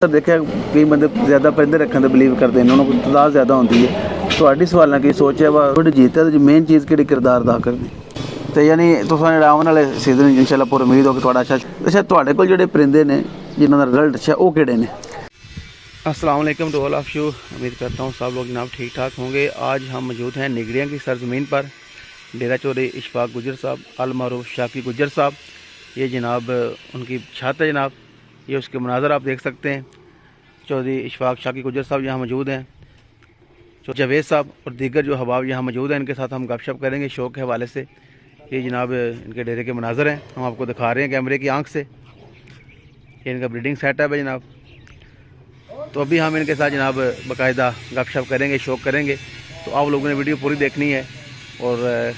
देखा कई बंदे ज़्यादा परिंदे रखने बिलीव करते हैं, उन्होंने तादाद ज़्यादा होती है। तो सवाल की सोच है वा थोड़ी जीत है मेन चीज़ कि किरदार अदा करनी तो यानी तुम आने वाले सीजन इंशाल्लाह पूरी उम्मीद हो कि थोड़ा अच्छा तुहाडे कोल जिहड़े परिंदे ने जिन्हों का रिजल्ट अच्छा वो किहड़े ने। अस्सलाम वालेकुम टू ऑल ऑफ यू, उम्मीद करता हूँ सब लोग जनाब ठीक ठाक होंगे। आज हम मौजूद हैं निगड़ियाँ की सरजमीन पर, डेरा चौधरी इशफाक गुजर साहब अल मारूफ शाकी गुजर साहब। ये जनाब उनकी छत है जनाब, ये उसके मनाज़र आप देख सकते हैं। चौधरी इशफाक शाकी गुजर साहब यहाँ मौजूद हैं, जावेद साहब और दीगर जो हबाब यहाँ मौजूद हैं, इनके साथ हम गपशप करेंगे शौक के हवाले से। ये जनाब इनके डेरे के मनाज़र हैं, हम आपको दिखा रहे हैं कैमरे की आंख से। ये इनका ब्रीडिंग सेटअप है जनाब। तो अभी हम इनके साथ जनाब बाकायदा गपशप करेंगे, शौक करेंगे। तो आप लोगों ने वीडियो पूरी देखनी है और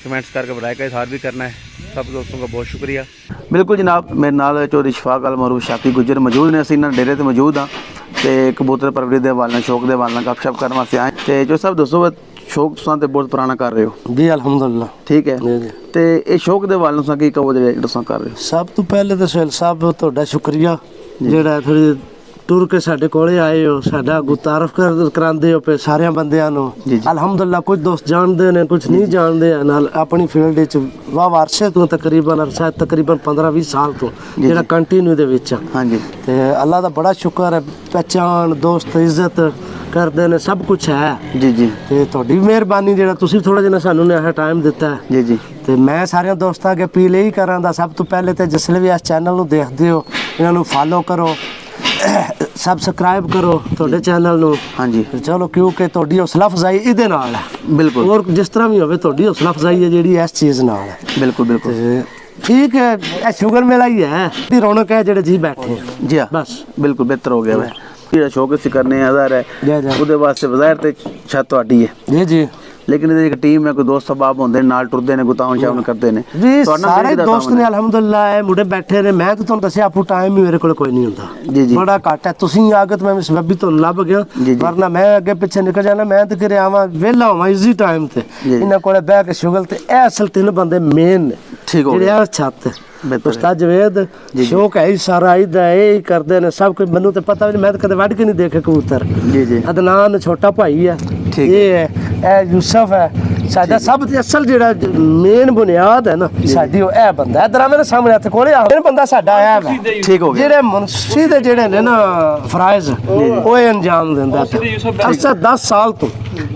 कमेंट्स करके बराए का इज़हार भी करना है। सब दोस्तों का बहुत शुक्रिया। बिल्कुल जनाब, मेरे नाल चौधरी इशफाक अल मारूफ शाकी गुजर मौजूद ने, असीं इन्हां डेरे ते मौजूद हाँ ते कबूतर परवरी दे हवाले शौक के हवाले गपशप करने वास्ते आए। तो जो सब दसो शौक तुसां ते बहुत पुराना कर रहे हो जी अल्हम्दुलिल्लाह, ठीक है। तो ये शौक के हवाले तुसां की कहो जे तुसां कर रहे हो। सब तो पहले तो सुहेल साहब तुहाडा शुक्रिया जेड़ा थोड़ी टुर के साडे कोले आए हो, साडा गुतारफ करांदे हो पे सारे बंदियां नु। अल्हम्दुलिल्लाह कुछ दोस्त जानते ने कुछ नहीं जानते हैं। नाल अपनी फील्ड विच वाह अरसे तो तकरीबन 15-20 साल तो जेड़ा कंटिन्यू दे विच। हां जी, ते अल्लाह दा बड़ा शुक्र है, पहचान दोस्त इज्जत करदे ने, सब कुछ है जी जी। ते तुहाडी मेहरबानी जेड़ा तुसी थोड़ा जिहा सानू ने टाइम दिता है जी जी। ते मैं सारे दोस्तां अगे अपील यही करांदा, सब तो पहले ते जिसले भी इस चैनल नु देखदे हो इन्हां नु फॉलो करो, सबसक्राइब करो थोड़े चैनल नु। हाँ जी, चलो क्योंकि थोड़ी हौसला अफजाई इहदे नाल है। बिल्कुल, और जिस तरह भी होवे थोड़ी हौसला अफजाई है जेड़ी इस चीज़ नाल है। बिल्कुल बिल्कुल ठीक है, ए शुगर मेला ही है, दी रौनक है जेड़े जी बैठे हैं जी। बस बिल्कुल बेहतर हो गया है। जेड़ा शौक असीं करने आज़ार है उहदे वास्ते बज़ाहिर ते छत तुहाडी है जी जी, लेकिन एक टीम है, कोई दोस्त सबाब होंदे नाल टुरदे ने, गुतावन शावन करते ने जी। सारे दोस्त ने अल्हम्दुलिल्लाह मुंडे बैठे ने। मैं तो तुहानू दस्सिया आपू टाइम ही मेरे कोल कोई नहीं हुंदा जी जी, बड़ा घट है। तुसीं आगे तो मैं सबबी तुहानू लभ गया, वरना मैं अगे पिछे निकल जाना। मैं तो करे आवां वेला होवां इजी टाइम ते इन्हां कोले बैठ के शुगल ते ए असल 3 बंदे मेन ने ठीक हो गया छत। उस्ताद जवेद शौक है सारा इदा यही करते हैं सब कुछ। मैनू तो पता भी नहीं, मैं तो कदे वढ़ के नहीं देखे कबूतर जी जी। अदनान छोटा भाई है, ये है ए यूसुफ है साडा सब ते असल जेड़ा मेन बुनियाद है ना साडी ओ ए बंदा है। इधर मेरे सामने हत्थ कोले आ बंदा साडा है ठीक हो गया। जेड़े मुंशी दे जेड़े ने ना फराइज ओ अंजाम दिंदा अच्छा 10 साल तो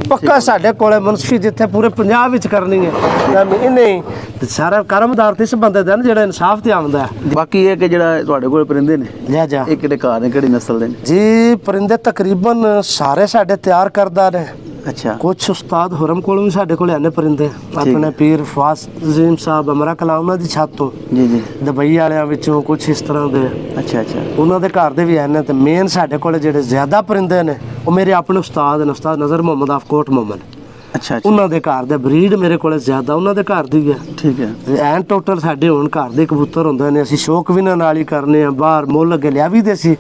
पक्का साडे कोले मुंशी जिथे पूरे पंजाब विच करनी है इन्हें सारा कर्मदार ते इस बंदे दा जेड़ा इंसाफ ते आंदा है। बाकी ये कि जेड़ा तुहाडे कोल परिंदे ने ले जा एक किहड़े घर ने किहड़ी नस्ल दे ने जी। परिंदे तकरीबन सारे साडे तैयार करदा ने। अच्छा, कुछ उस्ताद हुरम कोल भी साडे कोल आने परिंदे, अपने पीर फाज़िम साहब अमरा कला उन्हां दी छत तो जी जी, दुबई वालियां विचों कुछ इस तरह दे। अच्छा अच्छा, उन्हां दे घर दे भी आने। ते मेन साडे कोल जेड़े ज्यादा परिंदे ने वो मेरे अपने उस्ताद ने, उस्ताद नज़र मोहम्मद आफकोट मोहम्मद। अच्छा, उन्हां दे घर दे ब्रीड मेरे कोल ज्यादा उन्हां दे घर दी है ठीक है। एन टोटल साडे हुण घर दे कबूतर हुंदे ने, असीं शौक भी नाल ही करने आ, बाहर मुੱਲ अगे लिया भी दे सी।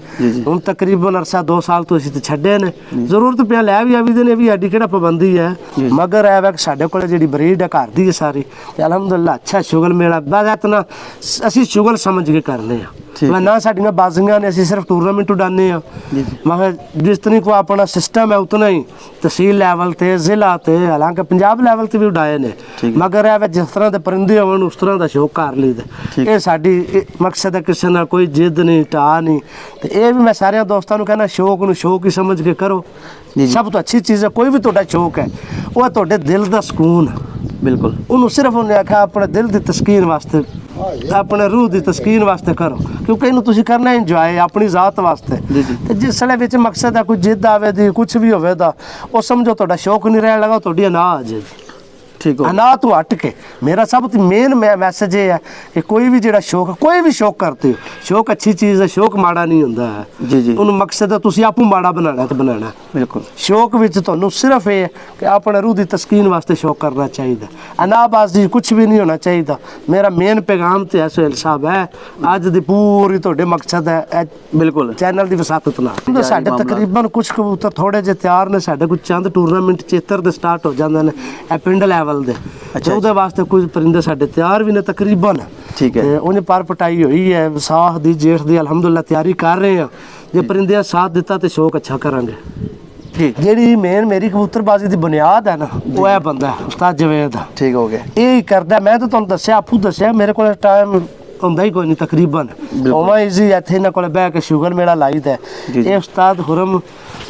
हुण तकरीबन अरसा 2 साल तो असीं ते छड्डे ने, जरूरत पिया लै भी आवी दे ने, भी एडी किहड़ा पाबंदी है। मगर ऐ वे साडे कोल जेहड़ी ब्रीड है घर दी है सारी, ते अल्हम्दुलिल्लाह अच्छा शुगल मेला बस इतना असीं शुगल समझ के करने आ। मैं ना साडियां बाजियां ने, असीं सिर्फ टूरनामेंट उडाने आ। मगर जिस तरह को अपना सिस्टम है उतना ही तहसील लैवल ते जिला ते हालांकि पंजाब लैवल ते भी उडाए ने। मगर ऐ जिस तरह के परिंदे होवन उस तरह का शौक कर लीदा। ये साडी मकसद है, किसी ना कोई जिद नहीं टा नहीं। तो ये भी मैं सारे दोस्तों कहना शौक नूं शौक ही समझ के करो। सब तो अच्छी चीज़ है कोई भी तुहाडा शौक है वो तुहाडे दिल का सुकून है। बिल्कुल, उन्होंने सिर्फ उन्हें आख्या अपने दिल की तस्कीन वास्ते, अपने रूह की तस्कीन वास्ते करो, क्योंकि इन्हू तुसीं करना इंजॉय अपनी ज़ात वास्ते। ते जिसले विच मकसद है कोई जिद आवे दी कुछ भी होवे दा वो समझो तुहाडा शौक नहीं रहन लगा, तुहाडी अना आ जाएगी ठीक है। अना तो हट के मेरा सब तो मेन मैसेज ये है कि कोई भी जेड़ा शौक कोई भी शौक करते हो, शौक अच्छी चीज़ है, शौक माड़ा नहीं होंदा है जी जी। उन्होंने मकसद है तुसीं आपू माड़ा बनाना तो बनाना। बिल्कुल, शौक विच तुहानू सिर्फ ये कि अपने रूह की तस्कीन वास्ते शौक करना चाहिए, अनाबाजी कुछ भी नहीं होना चाहिए। मेरा मेन पैगाम तो है सुहेल साहब है अज दी पूरी तुहाडे मकसद है बिल्कुल चैनल की वसातत नाल। साडे तकरीबन कुछ कबूतर थोड़े जे तैयार ने, साडे कुछ चंद टूरनामेंट चेतर दे स्टार्ट हो जांदे ने ए पिंड लैवल दे। अच्छा, ਉਹਦੇ वास्ते कुछ परिंदे साडे तैयार भी ने तकरीबन ठीक है। उन्हें पर पटाई हुई है विसाख दी जेठ दी अल्हम्दुलिल्लाह तैयारी कर रहे हैं। ਜੇ ਪਰਿੰਦਿਆਂ ਸਾਥ ਦਿੱਤਾ ਤੇ ਸ਼ੌਕ ਅੱਛਾ ਕਰਾਂਗੇ। ਠੀਕ ਜਿਹੜੀ ਮੇਨ ਮੇਰੀ ਕਬੂਤਰਬਾਜ਼ੀ ਦੀ ਬੁਨਿਆਦ ਹੈ ਨਾ ਉਹ ਇਹ ਬੰਦਾ ਉਸਤਾਦ ਜਵੇਦ। ਠੀਕ ਹੋ ਗਿਆ। ਇਹ ਹੀ ਕਰਦਾ। ਮੈਂ ਤਾਂ ਤੁਹਾਨੂੰ ਦੱਸਿਆ, ਆਪੂ ਦੱਸਿਆ, ਮੇਰੇ ਕੋਲ ਟਾਈਮ ਹੁੰਦਾ ਹੀ ਕੋਈ ਨਹੀਂ ਤਕਰੀਬਨ। ਉਵੇਂ ਈਜ਼ੀ ਇੱਥੇ ਇਹਨਾਂ ਕੋਲ ਬਹਿ ਕੇ ਸ਼ੂਗਰ ਮੇਲਾ ਲਾਈਦਾ। ਇਹ ਉਸਤਾਦ ਹੁਰਮ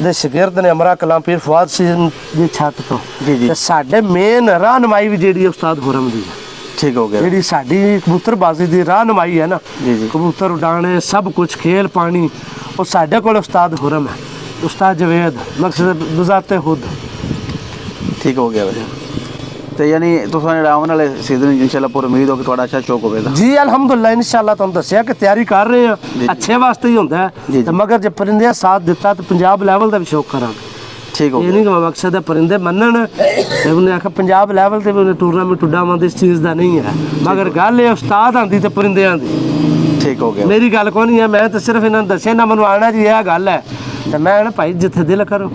ਦੇ ਸ਼ਾਗਿਰਦ ਨੇ ਅਮਰਾ ਕਲਾਮ ਪੀਰ ਫੁਆਦ ਸਿੰਘ ਦੀ ਛੱਤ ਤੋਂ। ਤੇ ਸਾਡੇ ਮੇਨ ਰਹਿਨਮਾਈ ਵੀ ਜਿਹੜੀ ਉਸਤਾਦ ਹੁਰਮ ਦੀ ਹੈ। ਠੀਕ ਹੋ ਗਿਆ। ਜਿਹੜੀ ਸਾਡੀ ਕਬੂਤਰਬਾਜ਼ੀ ਦੀ ਰਹਿਨਮਾਈ ਹੈ ਨਾ, ਕਬੂਤਰ ਉਡਾਣੇ ਸਭ ਕੁਝ ਖੇਲ ਪਾਣੀ, ਉਹ ਸਾਡੇ ਕੋਲ ਉਸਤਾਦ ਹੁਰਮ ਹੈ, ਉਸਤਾਦ ਜਵੇਦ ਮਕਸਦ ਬਜ਼ਾਤੇ ਖੁਦ। ਠੀਕ ਹੋ ਗਿਆ ਭਾਈ। ਤੇ ਯਾਨੀ ਤੁਸੀਂ ਜਿਹੜਾ ਆਉਣ ਵਾਲੇ ਸੀਜ਼ਨ ਇਨਸ਼ਾਅੱਲਾ ਪੂਰੀ ਉਮੀਦ ਹੋ ਕਿ ਤੁਹਾਡਾ ਅੱਛਾ ਸ਼ੌਕ ਹੋਵੇਗਾ। ਜੀ ਅਲਹਮਦੁਲਿਲਾ ਇਨਸ਼ਾਅੱਲਾ। ਤੁਹਾਨੂੰ ਦੱਸਿਆ ਕਿ ਤਿਆਰੀ ਕਰ ਰਹੇ ਹਾਂ, ਅੱਛੇ ਵਾਸਤੇ ਹੀ ਹੁੰਦਾ ਹੈ। ਤੇ ਮਗਰ ਜੇ ਪਰਿੰਦਿਆਂ ਸਾਥ ਦਿੱਤਾ ਤਾਂ ਪੰਜਾਬ ਲੈਵਲ ਦਾ ਵੀ ਸ਼ੌਕ ਕਰਾਂਗੇ। ਠੀਕ ਹੋ ਗਿਆ। ਇਹ ਨਹੀਂ ਕਿ ਮਕਸਦ ਹੈ ਪਰਿੰਦੇ ਮੰਨਣ ਤੇ ਉਹਨੇ ਆਖਿਆ ਪੰਜਾਬ ਲੈਵਲ ਤੇ ਵੀ ਉਹਨੇ ਟੂਰਨਾਮੈਂਟ ਉੱਡਾਵਾਂ, ਇਸ ਚੀਜ਼ ਦਾ ਨਹੀਂ ਹੈ। ਮਗਰ ਗੱਲ ਇਹ ਉਸਤਾਦ ਆਂਦੀ ਤੇ ਪਰਿੰਦਿਆਂ ਦੀ। ਠੀਕ ਹੋ ਗਿਆ। ਮੇਰੀ ਗੱਲ ਕੋਈ ਨਹੀਂ ਹੈ, ਮੈਂ ਤਾਂ ਸਿਰਫ ਇਹਨਾਂ ਨੂੰ ਦੱਸਿਆ ਨਾ ਮੈਨੂੰ ਆਣਾ ਜੀ ਇਹ ਗੱਲ ਹੈ। ਤੇ ਮੈਂ ਨਾ ਭਾਈ ਜਿੱਥੇ ਦਿਲ ਕਰੋ,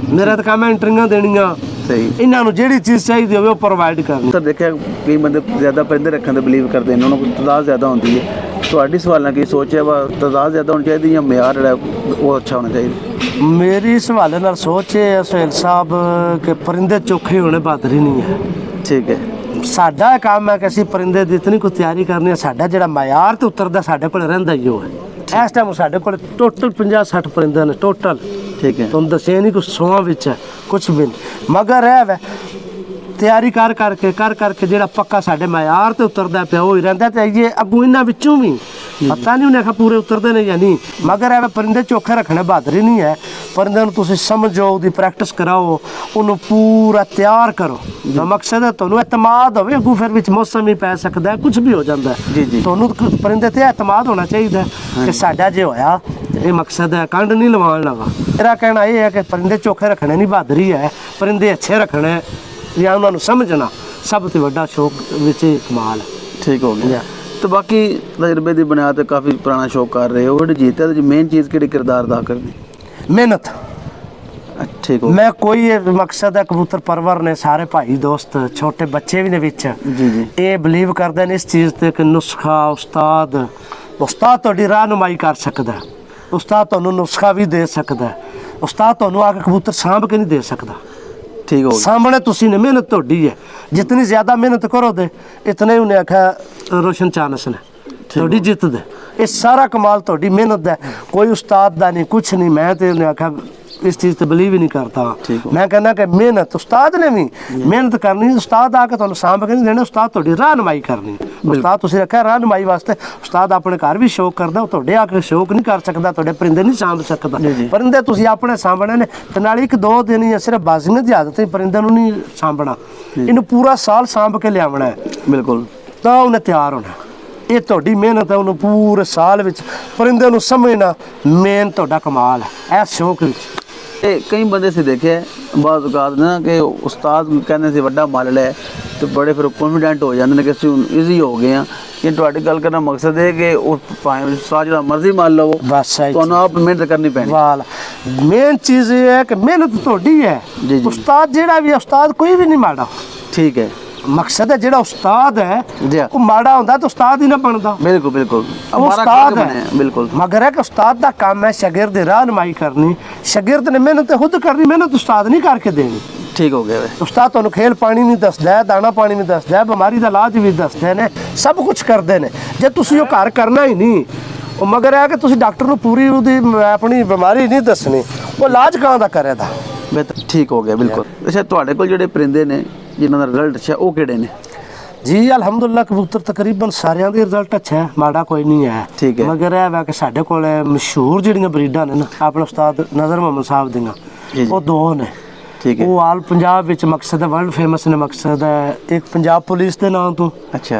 ਮੇਰਾ ਤਾਂ ਕੰਮ ਹੈ ਐਂਟਰੀਆਂ ਦੇਣੀਆਂ। ਸਹੀ। ਇਹਨਾਂ ਨੂੰ ਜਿਹੜੀ ਚੀਜ਼ ਚਾਹੀਦੀ ਹੋਵੇ ਉਹ ਪ੍ਰੋਵਾਈਡ ਕਰਨੀ। ਸਰ ਦੇਖਿਆ ਕਈ ਬੰਦੇ ਜ਼ਿਆਦਾ ਪਰਿੰਦੇ ਰੱਖਣ ਦਾ ਬਿਲੀਵ ਕਰਦੇ ਨੇ, ਉਹਨਾਂ ਕੋਲ ਤਾਦਾਦ ਜ਼ਿਆਦਾ ਹੁੰਦੀ ਹੈ। ਤੁਹਾਡੀ ਸਵਾਲ ਨਾਲ ਕੀ ਸੋਚਿਆ ਵਾ, ਤਾਦਾਦ ਜ਼ਿਆਦਾ ਹੋਣੀ ਚਾਹੀਦੀ ਜਾਂ ਮਿਆਰ ਜਿਹੜਾ ਉਹ ਅੱਛਾ ਹੋਣਾ ਚਾਹੀਦਾ? ਮੇਰੀ ਇਸ ਹਵਾਲੇ ਨਾਲ ਸੋਚ ਹੈ ਸੁਹੇਲ ਸਾਹਿਬ ਕਿ ਪਰਿੰਦੇ ਚੋਖੇ ਹੋਣੇ ਬਹਾਦਰੀ ਨਹੀਂ ਹੈ। ਠੀਕ ਹੈ। ਸਾਡਾ ਕੰਮ ਹੈ ਕਿ ਅਸੀਂ ਪਰਿੰਦੇ ਦੀ ਇਤਨੀ ਕੁ ਤਿਆਰੀ ਕਰਨੀ ਹੈ। ਸਾਡਾ ਜਿਹੜਾ ਮਿਆਰ ਤੇ ਉਤਰਦਾ ਸਾਡੇ ਕੋਲ ਰਹਿੰਦਾ ਹੀ ਉਹ ਹੈ। ਇਸ ਟਾਈਮ ਸਾਡੇ ਕੋਲ ਟੋਟਲ 50-60 ਪਰਿੰਦੇ ਨੇ ਟੋਟਲ। ਠੀਕ ਹੈ। ਤੁਹਾਨੂੰ ਦੱਸਿਆ ਨਹੀਂ ਕੁਛ 100 ਵਿੱਚ ਹੈ ਕੁਛ ਵੀ ਨਹੀਂ। ਮਗਰ ਇਹ ਵੈ ਤਿਆਰੀ ਕਰ ਕਰਕੇ ਜਿਹੜਾ ਪੱਕਾ ਸਾਡੇ ਮਿਆਰ ਤੇ ਉਤਰਦਾ ਪਿਆ ਉਹ ਹੀ ਰਹਿੰਦਾ। ਤੇ ਇਹ ਅੱਗੋਂ ਇਹਨਾਂ ਵਿੱਚੋਂ ਵੀ ਪਤਾ ਨਹੀਂ ਉਹਨੇ ਆਖਿਆ ਪੂਰੇ ਉਤਰਦੇ ਨੇ ਜਾਂ ਨਹੀਂ। ਮਗਰ ਇਹ ਪਰਿੰਦੇ ਚੋਖੇ ਰੱਖਣੇ ਬਹਾਦਰੀ ਨਹੀਂ ਹੈ। ਪਰਿੰਦੇ ਨੂੰ ਤੁਸੀਂ ਸਮਝੋ, ਉਹਦੀ ਪ੍ਰੈਕਟਿਸ ਕਰਾਓ, ਉਹਨੂੰ ਪੂਰਾ ਤਿਆਰ ਕਰੋ। ਦਾ ਮਕਸਦ ਹੈ ਤੁਹਾਨੂੰ ਇਤਮਾਦ ਹੋਵੇ। ਅੱਗੋਂ ਫਿਰ ਵਿੱਚ ਮੌਸਮ ਵੀ ਪੈ ਸਕਦਾ, ਕੁਝ ਵੀ ਹੋ ਜਾਂਦਾ। ਤੁਹਾਨੂੰ ਪਰਿੰਦੇ ਤੇ ਇਤਮਾਦ ਹੋਣਾ ਚਾਹੀਦਾ ਕਿ ਸਾਡਾ ਜੇ ਹੋਇਆ ਇਹ ਮਕਸਦ ਹੈ, ਕੰਡ ਨਹੀਂ ਲਵਾਉਣ ਲਗਾ। ਮੇਰਾ ਕਹਿਣਾ ਇਹ ਹੈ ਕਿ ਪਰਿੰਦੇ ਚੋਖੇ ਰੱਖਣੇ ਨਹੀਂ ਬਹਾਦਰੀ ਹੈ, ਪਰਿੰਦੇ ਅੱਛੇ ਰੱਖਣੇ ਜਾਂ ਉਹਨਾਂ ਨੂੰ ਸਮਝਣਾ ਸਭ ਤੋਂ ਵੱਡਾ ਸ਼ੌਕ ਵਿੱਚ ਕਮਾਲ ਹੈ। ਠੀਕ ਹੋ ਗਿਆ। ਤੇ ਬਾਕੀ ਤਜਰਬੇ ਦੀ ਬੁਨਿਆਦ ਤੇ ਕਾਫੀ ਪੁਰਾਣਾ ਸ਼ੌਕ ਕਰ ਰਹੇ ਹੋ। ਜਿਹੜੀ ਜੀਤ ਹੈ ਮੇਨ ਚੀਜ਼ ਕਿਹੜੀ ਕਿਰਦਾਰ ਅਦਾ ਕਰਦੀ? ਮਿਹਨਤ। ਠੀਕ ਹੋ। ਮੈਂ ਕੋਈ ਮਕਸਦ ਹੈ ਕਬੂਤਰ ਪਰਵਰ ਨੇ ਸਾਰੇ ਭਾਈ ਦੋਸਤ ਛੋਟੇ ਬੱਚੇ ਵੀ ਨੇ ਵਿੱਚ। ਜੀ। ਇਹ ਬਲੀਵ ਕਰਦੇ ਨੇ ਇਸ ਚੀਜ਼ ਤੇ ਕਿ ਨੁਸਖਾ ਉਸਤਾਦ ਤੁਹਾਡੀ ਰਹਿਨੁਮਾਈ ਕਰ ਸਕਦਾ, ਉਸਤਾਦ ਤੁਹਾਨੂੰ ਨੁਸਖਾ ਵੀ ਦੇ ਸਕਦਾ, ਉਸਤਾਦ ਤੁਹਾਨੂੰ ਆ ਕੇ ਕਬੂਤਰ ਸਾਂਭ ਕੇ ਨਹੀਂ ਦੇ ਸਕਦਾ। ਠੀਕ ਹੋ। ਸਾਹਮਣੇ ਤੁਸੀਂ ਨੇ ਮਿਹਨਤ ਤੁਹਾਡੀ ਹੈ, ਜਿਤਨੀ ਜ਼ਿਆਦਾ ਮਿਹਨਤ ਕਰੋਗੇ ਇਤਨੇ ਉਹਨੇ ਆਖਿਆ ਰੋਸ਼ਨ ਚਾਨਸ ਨੇ ਤੁਹਾਡੀ ਜਿੱਤ ਦੇ। ਇਹ ਸਾਰਾ ਕਮਾਲ ਤੁਹਾਡੀ ਮਿਹਨਤ ਦਾ, ਕੋਈ ਉਸਤਾਦ ਦਾ ਨਹੀਂ, ਕੁਛ ਨਹੀਂ। ਮੈਂ ਤੇ ਉਹਨੇ ਆਖਿਆ ਇਸ ਚੀਜ਼ ਤੇ ਬਲੀਵ ਹੀ ਨਹੀਂ ਕਰਤਾ। ਮੈਂ ਕਹਿੰਦਾ ਕਿ ਮਿਹਨਤ ਉਸਤਾਦ ਨੇ ਵੀ ਮਿਹਨਤ ਕਰਨੀ। ਉਸਤਾਦ ਆ ਕੇ ਤੁਹਾਨੂੰ ਸਾਂਭ ਕੇ ਨਹੀਂ ਦੇਣਾ, ਉਸਤਾਦ ਤੁਹਾਡੀ ਰਹਿਨੁਮਾਈ ਕਰਨੀ। ਉਸਤਾਦ ਤੁਸੀਂ ਰੱਖਿਆ ਰਹਿਨੁਮਾਈ ਵਾਸਤੇ। ਉਸਤਾਦ ਆਪਣੇ ਘਰ ਵੀ ਸ਼ੌਕ ਕਰਦਾ, ਉਹ ਤੁਹਾਡੇ ਆ ਕੇ ਸ਼ੌਕ ਨਹੀਂ ਕਰ ਸਕਦਾ, ਤੁਹਾਡੇ ਪਰਿੰਦੇ ਨਹੀਂ ਸਾਂਭ ਸਕਦਾ। ਪਰਿੰਦੇ ਤੁਸੀਂ ਆਪਣੇ ਸਾਂਭਣੇ ਨੇ। ਤੇ ਨਾਲ 1-2 ਦਿਨ ਜਾਂ ਸਿਰਫ ਬਾਜ਼ੀਆਂ ਦੀ ਆਦਤ ਹੈ, ਪਰਿੰਦੇ ਨੂੰ ਨਹੀਂ ਸਾਂਭਣਾ, ਇਹਨੂੰ ਪੂਰਾ ਸਾਲ ਸਾਂਭ ਕੇ ਲਿਆਉਣਾ ਹੈ। ਬਿਲਕੁਲ। ਤਾਂ ਉਹਨੇ ਤਿਆਰ ਹੋਣਾ। ਇਹ ਤੁਹਾਡੀ ਮਿਹਨਤ ਹੈ, ਉਹਨੂੰ ਪੂਰੇ ਸਾਲ ਵਿੱਚ ਪਰਿੰਦੇ ਨੂੰ ਸਮਝਣਾ ਮੇਨ ਤੁਹਾਡਾ ਕਮਾਲ ਹੈ ਇਸ ਸ਼ੌਕ ਵਿੱਚ। ਇਹ ਕਈ ਬੰਦੇ ਸੀ ਦੇਖਿਆ ਬਾਅਦ ਔਕਾਤ ਨਾ ਕਿ ਉਸਤਾਦ ਕਹਿੰਦੇ ਸੀ ਵੱਡਾ ਮੱਲ ਲੈ ਤੇ ਬੜੇ ਫਿਰ ਕੌਨਫੀਡੈਂਟ ਹੋ ਜਾਂਦੇ ਨੇ ਕਿ ਅਸੀਂ ਹੁਣ ਈਜ਼ੀ ਹੋ ਗਏ ਆ। ਕਿ ਤੁਹਾਡੀ ਗੱਲ ਕਰਨਾ ਮਕਸਦ ਹੈ ਕਿ ਉਹ ਭਾਵੇਂ ਉਸਤਾਦ ਜਿਹੜਾ ਮਰਜ਼ੀ ਮੰਨ ਲਵੋ, ਬਸ ਤੁਹਾਨੂੰ ਆਪ ਮਿਹਨਤ ਕਰਨੀ ਪੈਣੀ। ਵਾਲ ਮੇਨ ਚੀਜ਼ ਇਹ ਹੈ ਕਿ ਮਿਹਨਤ ਤੁਹਾਡੀ ਹੈ। ਉਸਤਾਦ ਜਿਹੜਾ ਵੀ ਉਸਤਾਦ ਕੋਈ ਵੀ ਨਹੀਂ ਮਾੜਾ। ਠੀਕ ਹੈ। ਮਕਸਦ ਹੈ ਜਿਹੜਾ ਉਸਤਾਦ ਹੈ ਉਹ ਮਾੜਾ ਹੁੰਦਾ ਤਾਂ ਉਸਤਾਦ ਹੀ ਨਾ ਬਣਦਾ। ਬਿਲਕੁਲ ਉਸਤਾਦ ਹੈ। ਬਿਲਕੁਲ। ਮਗਰ ਹੈ ਕਿ ਉਸਤਾਦ ਦਾ ਕੰਮ ਹੈ ਸ਼ਾਗਿਰਦ ਦੀ ਰਹਿਨੁਮਾਈ ਕਰਨੀ। ਸ਼ਾਗਿਰਦ ਨੇ ਮਿਹਨਤ ਖੁਦ ਕਰਨੀ, ਮਿਹਨਤ ਉਸਤਾਦ ਨਹੀਂ ਕਰਕੇ ਦੇਣੀ। ਠੀਕ ਹੋ ਗਿਆ। ਉਸਤਾਦ ਤੁਹਾਨੂੰ ਖੇਲ ਪਾਣੀ ਨਹੀਂ ਦੱਸਦਾ, ਦਾਣਾ ਪਾਣੀ ਨਹੀਂ ਦੱਸਦਾ, ਬਿਮਾਰੀ ਦਾ ਇਲਾਜ ਵੀ ਦੱਸਦੇ ਨੇ, ਸਭ ਕੁਝ ਕਰਦੇ ਨੇ। ਜੇ ਤੁਸੀਂ ਉਹ ਘਰ ਕਰਨਾ ਹੀ ਨਹੀਂ, ਉਹ ਮਗਰ ਹੈ ਕਿ ਤੁਸੀਂ ਡਾਕਟਰ ਨੂੰ ਪੂਰੀ ਉਹਦੀ ਆਪਣੀ ਬਿਮਾਰੀ ਨਹੀਂ ਦੱਸਣੀ, ਉਹ ਇਲਾਜ ਕਾਂ ਦਾ ਕਰੇਗਾ। ਠੀਕ ਹੋ ਗਿਆ। ਬਿਲਕੁਲ। ਅੱਛਾ, ਤੁਹਾਡੇ ਕੋਲ ਜਿਹੜੇ ਪਰਿੰਦੇ ਨੇ ਜਿਨ੍ਹਾਂ ਦਾ ਰਿਜ਼ਲਟ ਅੱਛਾ ਉਹ ਕਿਹੜੇ ਨੇ? ਜੀ ਅਲਹਮਦੁਲਿਲਾ ਕਬੂਤਰ ਤਕਰੀਬਨ ਸਾਰਿਆਂ ਦੇ ਰਿਜ਼ਲਟ ਅੱਛਾ ਹੈ, ਮਾੜਾ ਕੋਈ ਨਹੀਂ ਹੈ। ਠੀਕ ਹੈ। ਮਗਰ ਇਹ ਵਾ ਕਿ ਸਾਡੇ ਕੋਲ ਮਸ਼ਹੂਰ ਜਿਹੜੀਆਂ ਬਰੀਡਾਂ ਨੇ ਨਾ ਆਪਣੇ ਉਸਤਾਦ ਨਜ਼ਰ ਮੁਹੰਮਦ ਸਾਹਿਬ ਦੀਆਂ, ਉਹ 2 ਨੇ। ਠੀਕ ਹੈ। ਉਹ ਆਲ ਪੰਜਾਬ ਵਿੱਚ ਮਕਸਦ ਹੈ, ਵਰਲਡ ਫੇਮਸ ਨੇ। ਮਕਸਦ ਹੈ ਇੱਕ ਪੰਜਾਬ ਪੁਲਿਸ ਦੇ ਨਾਂ ਤੋਂ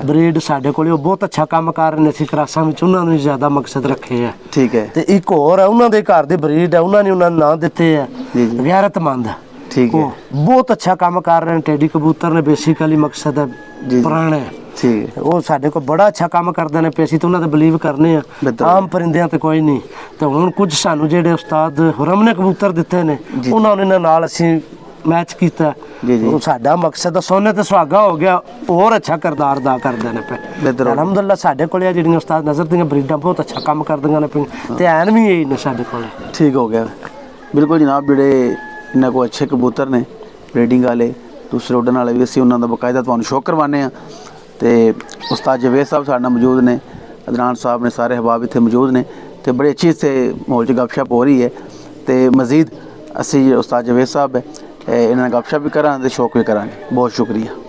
ਬਰੀਡ ਸਾਡੇ ਕੋਲ, ਉਹ ਬਹੁਤ ਅੱਛਾ ਕੰਮ ਕਰ ਰਹੇ ਨੇ। ਅਸੀਂ ਕਰਾਸਾਂ ਵਿੱਚ ਉਹਨਾਂ ਨੂੰ ਜ਼ਿਆਦਾ ਮਕਸਦ ਰੱਖੇ ਹੈ। ਠੀਕ ਹੈ। ਤੇ ਇੱਕ ਹੋਰ ਹੈ ਉਹਨਾਂ ਦੇ ਘਰ ਦੀ ਬਰੀਡ ਹੈ, ਉਹਨਾਂ ਨੇ ਉਹਨਾਂ ਨੂੰ ਨਾਂ ਦਿੱਤੇ ਹੈ ਗੈਰਤਮੰਦ। ਠੀਕ ਹੈ। ਬਹੁਤ ਅੱਛਾ ਕੰਮ ਕਰ ਰਹੇ ਨੇ। ਟੇਡੀ ਕਬੂਤਰ ਨੇ ਬੇਸਿਕਲੀ ਮਕਸਦ ਹੈ ਪੁਰਾਣੇ। ਠੀਕ ਹੈ। ਉਹ ਸਾਡੇ ਕੋਲ ਬੜਾ ਅੱਛਾ ਕੰਮ ਕਰਦੇ ਨੇ। ਪੈਸੀ ਤਾਂ ਉਹਨਾਂ ਤੇ ਬਲੀਵ ਕਰਨੇ ਆ, ਆਮ ਪਰਿੰਦਿਆਂ ਤੇ ਕੋਈ ਨਹੀਂ। ਤੇ ਹੁਣ ਕੁਝ ਸਾਨੂੰ ਜਿਹੜੇ ਉਸਤਾਦ ਹੁਰਮ ਨੇ ਕਬੂਤਰ ਦਿੱਤੇ ਨੇ ਉਹਨਾਂ ਨੇ ਨਾਲ ਅਸੀਂ मैच किया जी जी साडा मकसद सोने ते सुहागा हो गया और अच्छा किरदार अदा करते हैं पे बिल्कुल अलहमदुल्ला साडे कोले जिहड़ियां उस्ताद नज़र दियां ब्रीडां बहुत अच्छा काम करदियां ने पे ते हैन भी यही ने साडे कोले ठीक हो गया बिल्कुल जनाब ਜਿਹੜੇ ਇਹਨਾਂ ਕੋ ਅੱਛੇ ਕਬੂਤਰ ਨੇ ਬਰੀਡਿੰਗ ਵਾਲੇ ਦੂਸਰੇ ਉੱਡਣ ਵਾਲੇ ਵੀ ਅਸੀਂ ਉਹਨਾਂ ਦਾ ਬਕਾਇਦਾ ਤੁਹਾਨੂੰ ਸ਼ੋਅ ਕਰਵਾਉਂਦੇ ਹਾਂ ਤੇ ਉਸਤਾਦ ਜਵੇਦ ਸਾਹਿਬ ਸਾਡੇ ਨਾਲ ਮੌਜੂਦ ਨੇ ਅਦਨਾਨ ਸਾਹਿਬ ਨੇ ਸਾਰੇ ਅਹਿਬਾਬ ਇੱਥੇ ਮੌਜੂਦ ਨੇ ਤੇ ਬੜੀ ਅੱਛੀ ਇੱਥੇ ਮਾਹੌਲ 'ਚ ਗੱਪਸ਼ਪ ਹੋ ਰਹੀ ਹੈ ਤੇ ਮਜ਼ੀਦ ਅਸੀਂ ਉਸਤਾਦ ਜਵੇਦ ਸਾਹਿਬ ਹੈ ਇਹਨਾਂ ਨਾਲ ਗੱਪਸ਼ਪ ਵੀ ਕਰਾਂਗੇ ਤੇ ਸ਼ੌਕ ਵੀ ਕਰਾਂਗੇ ਬਹੁਤ ਸ਼ੁਕਰੀਆ